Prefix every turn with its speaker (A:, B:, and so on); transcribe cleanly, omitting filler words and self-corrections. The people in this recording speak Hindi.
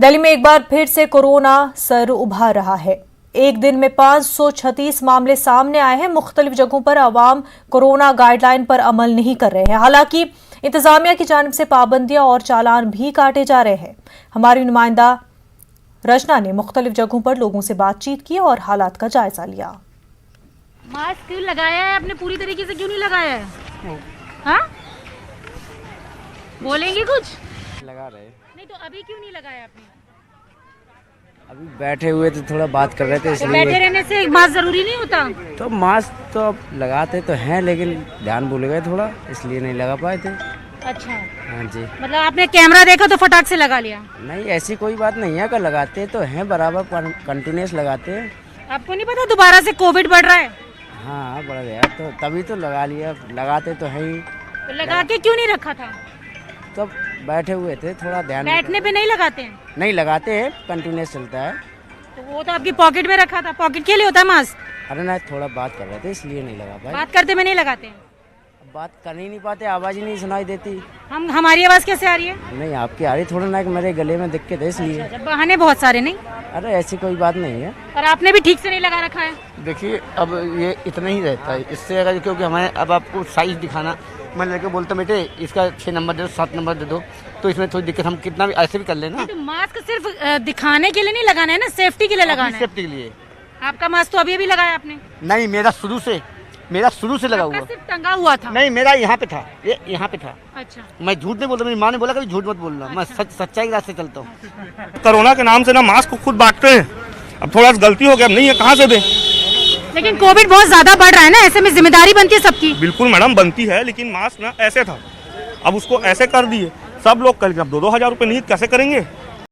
A: दिल्ली में एक बार फिर से कोरोना सर उभार रहा है। एक दिन में 536 मामले सामने आए हैं। मुख्तलिफ जगहों पर आवाम कोरोना गाइडलाइन पर अमल नहीं कर रहे हैं। हालांकि इंतजामिया की जानिब से पाबंदियां और चालान भी काटे जा रहे हैं। हमारी नुमाइंदा रचना ने मुख्तलिफ जगहों पर लोगों से बातचीत की और हालात का जायजा लिया।
B: मास्क क्यों लगाया है आपने? पूरी तरीके से क्यों नहीं लगाया है? हाँ, बोलेंगे कुछ?
C: लगा रहे
B: नहीं तो अभी क्यों नहीं लगाया आपने?
C: अभी बैठे हुए थे, थोड़ा बात कर रहे थे
B: तो
C: इसलिए।
B: बैठे रहने से मास्क जरूरी नहीं होता?
C: तो मास्क तो अब लगाते तो हैं, लेकिन ध्यान भूल गए थोड़ा, इसलिए नहीं लगा पाए थे।
B: अच्छा,
C: हाँ जी।
B: मतलब आपने कैमरा देखा तो फटाक से लगा लिया?
C: नहीं, ऐसी कोई बात नहीं है। अगर लगाते तो हैं, बराबर कंटिन्यूस लगाते हैं।
B: आपको नहीं पता दोबारा से कोविड बढ़ रहा है?
C: हाँ, बढ़ गया तो तभी तो लगा लिया। लगाते तो है ही।
B: तो लगा के क्यों नहीं रखा था?
C: तो बैठे हुए थे, थोड़ा ध्यान।
B: बैठने पे नहीं लगाते हैं?
C: नहीं लगाते हैं, कंटिन्यूस चलता है।
B: तो वो तो आपकी पॉकेट में रखा था। पॉकेट के लिए होता है मास्क?
C: अरे नहीं, थोड़ा बात कर रहे थे इसलिए नहीं लगा पाए।
B: बात करते में नहीं लगाते हैं?
C: बात कर ही नहीं पाते, आवाज़ ही नहीं सुनाई देती।
B: हमारी आवाज कैसे आ रही है?
C: नहीं, आपकी आ रही थोड़ा ना, मेरे गले में दिक्कत है इसलिए।
B: अच्छा, बहाने बहुत सारे नहीं?
C: अरे ऐसी कोई बात नहीं है।
B: और आपने भी ठीक से नहीं लगा रखा है?
D: देखिए, अब ये इतना ही रहता है। इससे अगर, क्योंकि हमें अब आपको साइज दिखाना, मैं लेके बोलता बेटे इसका 6 नंबर दे दो, 7 नंबर दे दो, तो इसमें थोड़ी दिक्कत। हम कितना भी ऐसे भी कर लेना।
B: तो मास्क सिर्फ दिखाने के लिए नहीं लगाना है ना, सेफ्टी के लिए लगाना है।
D: सेफ्टी के लिए।
B: आपका मास्क तो अभी लगाया आपने?
D: नहीं, मेरा शुरू से लगा हुआ।
B: सिर्फ टंगा हुआ था?
D: नहीं, मेरा यहाँ पे था, ये यहाँ पे था।
B: अच्छा,
D: मैं झूठ नहीं बोलता। मेरी माँ ने बोला कभी झूठ मत बोलना। मैं सच्चाई के रास्ते चलता हूँ।
E: कोरोना के नाम से ना मास्क खुद बांटते हैं। अब थोड़ा गलती हो गया, अब नहीं है, कहाँ से दें?
B: लेकिन कोविड बहुत ज्यादा बढ़ रहा है ना, ऐसे में जिम्मेदारी बनती है सबकी।
E: बिल्कुल मैडम, बनती है, लेकिन मास्क ना ऐसे था, अब उसको ऐसे कर दिए। सब लोग कल अब 2-2 हज़ार रुपये नहीं कैसे करेंगे?